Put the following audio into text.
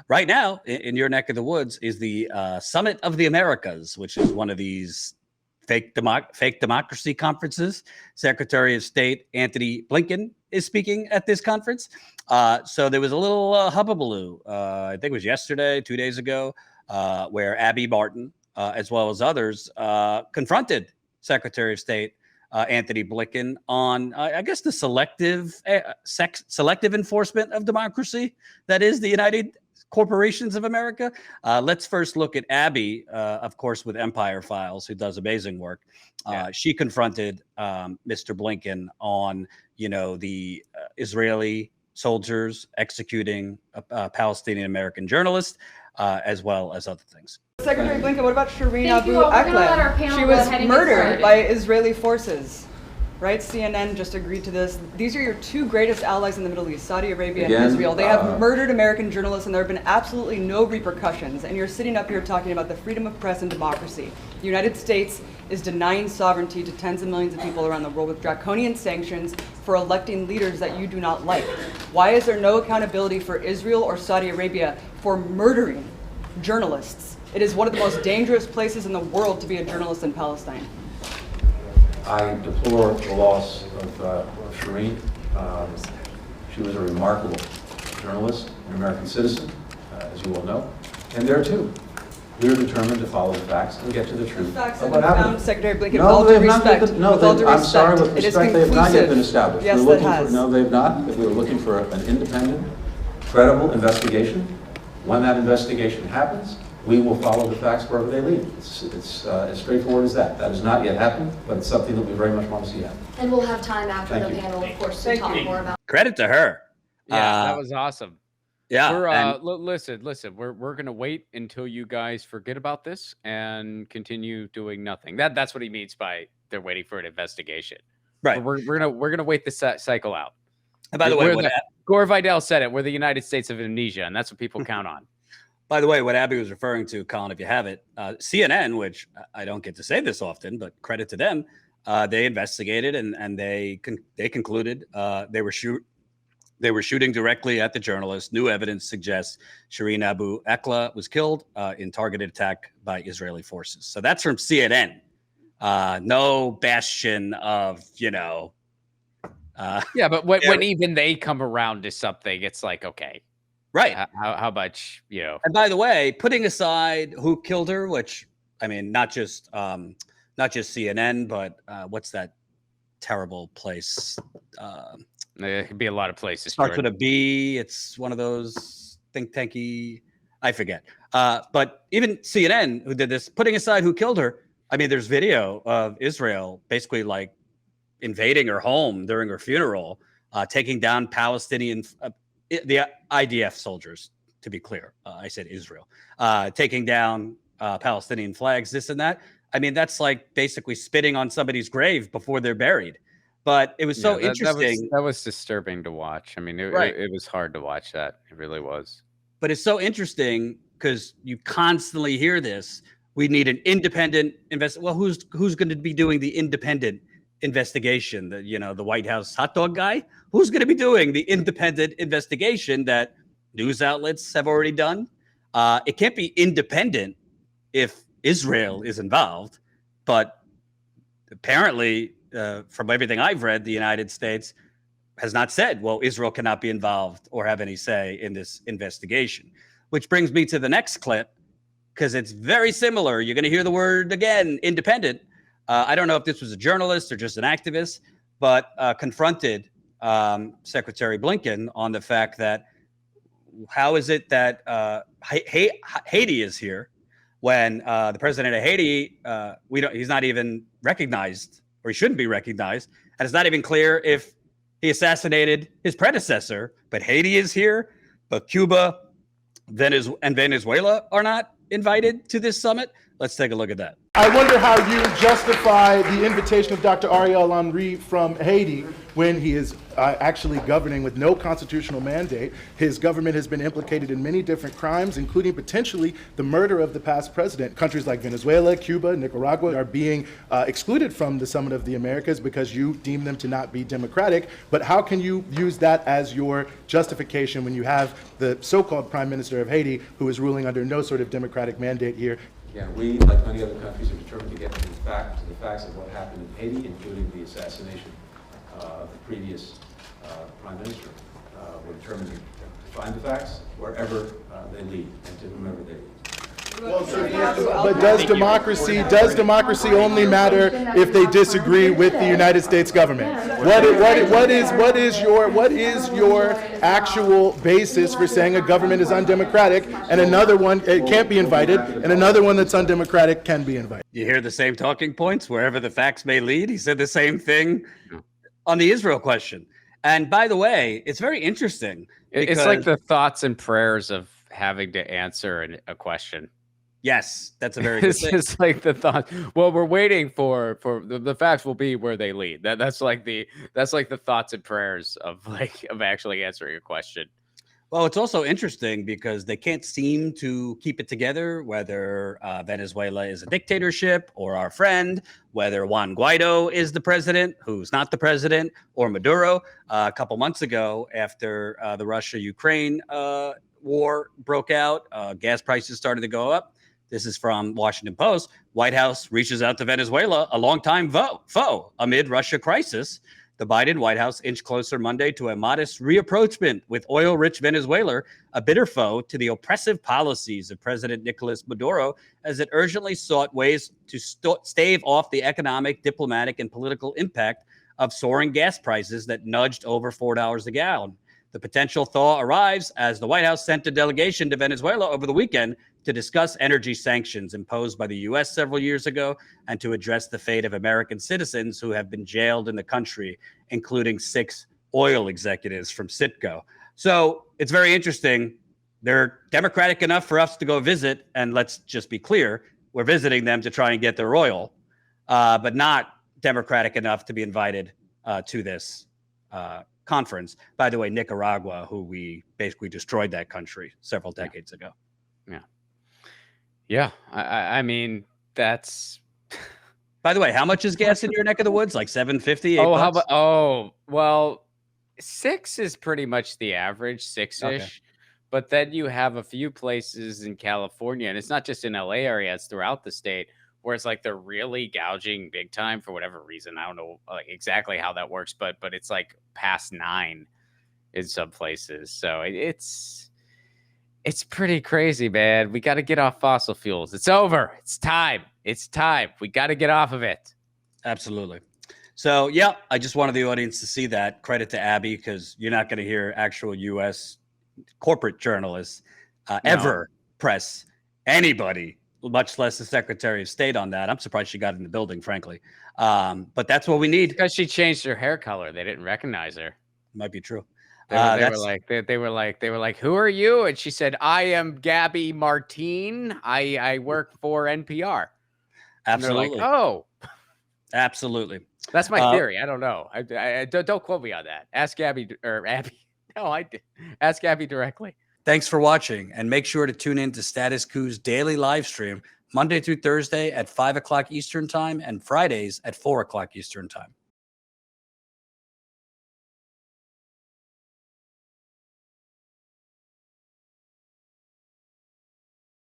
Right now, in your neck of the woods, is the Summit of the Americas, which is one of these fake democracy conferences. Secretary of State Anthony Blinken is speaking at this conference. So there was a little hubbubaloo, I think it was yesterday, 2 days ago, where Abby Martin, as well as others, confronted Secretary of State Anthony Blinken on, I guess, the selective enforcement of democracy that is the United Corporations of America. Let's first look at Abby, of course, with Empire Files, who does amazing work. She confronted Mr. Blinken on, the Israeli soldiers executing a Palestinian American journalist, as well as other things. Secretary Blinken, what about Shireen Abu Akleh? She was murdered by Israeli forces. Right? CNN just agreed to this. These are your two greatest allies in the Middle East, Saudi Arabia and Israel. They have murdered American journalists, and there have been absolutely no repercussions. And you're sitting up here talking about the freedom of press and democracy. The United States is denying sovereignty to tens of millions of people around the world with draconian sanctions for electing leaders that you do not like. Why is there no accountability for Israel or Saudi Arabia for murdering journalists? It is one of the most dangerous places in the world to be a journalist in Palestine. I deplore the loss of Shireen. She was a remarkable journalist, an American citizen, as you all know. And there too, we are determined to follow the facts and get to the truth of what happened. Secretary Blinken, with all due respect. I'm sorry, with respect, they have not yet been established. Yes, it has. No, they have not. If we were looking for an independent, credible investigation, when that investigation happens, we will follow the facts wherever they lead. It's as straightforward as that. That has not yet happened, but it's something that we very much want to see happen. And we'll have time after the panel, of course, to talk more about. Credit to her. Yeah, that was awesome. Yeah. Listen, we're going to wait until you guys forget about this and continue doing nothing. That's what he means by they're waiting for an investigation. Right. We're going to wait this cycle out. And by the way, Gore Vidal said it. We're the United States of Amnesia, and that's what people count on. By the way, what Abby was referring to, Colin, if you have it, CNN, which I don't get to say this often, but credit to them, they investigated and they concluded they were shooting directly at the journalist. New evidence suggests Shireen Abu Akleh was killed in targeted attack by Israeli forces. So that's from CNN. No bastion of, yeah, but when even they come around to something, it's like, okay. Right. How much, And by the way, putting aside who killed her, which, I mean, not just CNN, but what's that terrible place? It could be a lot of places. Starts with a B. It's one of those think tanky. I forget. But even CNN, who did this, putting aside who killed her, I mean, there's video of Israel basically like invading her home during her funeral, taking down Palestinian. The IDF soldiers, to be clear, I said Israel, taking down Palestinian flags, this and that. I mean, that's like basically spitting on somebody's grave before they're buried. But it was so interesting. That was disturbing to watch. I mean, it was hard to watch that. It really was. But it's so interesting because you constantly hear this. We need an independent Well, who's going to be doing the independent investigation? The White House hot dog guy? Who's going to be doing the independent investigation that news outlets have already done? It can't be independent if Israel is involved. But apparently, from everything I've read, the United States has not said, well, Israel cannot be involved or have any say in this investigation. Which brings me to the next clip, because it's very similar. You're going to hear the word again, independent. I don't know if this was a journalist or just an activist, but confronted Secretary Blinken on the fact that how is it that Haiti is here when the president of Haiti, he's not even recognized, or he shouldn't be recognized, and it's not even clear if he assassinated his predecessor. But Haiti is here, but Cuba, and Venezuela are not invited to this summit. Let's take a look at that. I wonder how you justify the invitation of Dr. Ariel Henry from Haiti when he is actually governing with no constitutional mandate. His government has been implicated in many different crimes, including potentially the murder of the past president. Countries like Venezuela, Cuba, Nicaragua are being excluded from the Summit of the Americas because you deem them to not be democratic. But how can you use that as your justification when you have the so-called Prime Minister of Haiti who is ruling under no sort of democratic mandate here? Yeah, we, like many other countries, are determined to get to the facts of what happened in Haiti, including the assassination of the previous prime minister. We're determined to find the facts wherever they lead and to whomever they lead. But does democracy only matter if they disagree with the United States government? What is your actual basis for saying a government is undemocratic and another one it can't be invited and another one that's undemocratic can be invited? You hear the same talking points wherever the facts may lead. He said the same thing on the Israel question. And by the way, it's very interesting. It's like the thoughts and prayers of having to answer a question. Yes, that's a very good thing. It's like the thought. Well, we're waiting for the facts will be where they lead. That's like the thoughts and prayers of actually answering a question. Well, it's also interesting because they can't seem to keep it together, whether Venezuela is a dictatorship or our friend, whether Juan Guaido is the president, who's not the president, or Maduro. A couple months ago, after the Russia-Ukraine war broke out, gas prices started to go up. This is from Washington Post. White House reaches out to Venezuela, a longtime foe amid Russia crisis. The Biden White House inched closer Monday to a modest reapproachment with oil-rich Venezuela, a bitter foe to the oppressive policies of President Nicolas Maduro, as it urgently sought ways to stave off the economic, diplomatic, and political impact of soaring gas prices that nudged over $4 a gallon. The potential thaw arrives as the White House sent a delegation to Venezuela over the weekend to discuss energy sanctions imposed by the U.S. several years ago and to address the fate of American citizens who have been jailed in the country, including 6 oil executives from Citgo. So it's very interesting. They're democratic enough for us to go visit, and let's just be clear, we're visiting them to try and get their oil, but not democratic enough to be invited to this conference. By the way, Nicaragua, who we basically destroyed that country several decades ago. Yeah, I mean, that's. By the way, how much is gas in your neck of the woods? Like $7.50? Oh, how about? Well, 6 is pretty much the average, 6-ish. Okay. But then you have a few places in California, and it's not just in LA area; it's throughout the state, where it's like they're really gouging big time for whatever reason. I don't know exactly how that works, but it's like past 9 in some places. So it's pretty crazy, man. We got to get off fossil fuels. It's over. It's time. We got to get off of it. Absolutely. So, yeah, I just wanted the audience to see that. Credit to Abby, because you're not going to hear actual U.S. corporate journalists ever press anybody, much less the Secretary of State, on that. I'm surprised she got in the building, frankly. But that's what we need. Because she changed her hair color. They didn't recognize her. Might be true. They were like, who are you? And she said, I am Gabby Martin. I work for NPR. Absolutely. And they're like, oh, absolutely. That's my theory. I don't know. I don't quote me on that. Ask Gabby or Abby. No, I did. Ask Abby directly. Thanks for watching, and make sure to tune in to Status Coup's daily live stream Monday through Thursday at 5 o'clock Eastern Time and Fridays at 4 o'clock Eastern Time.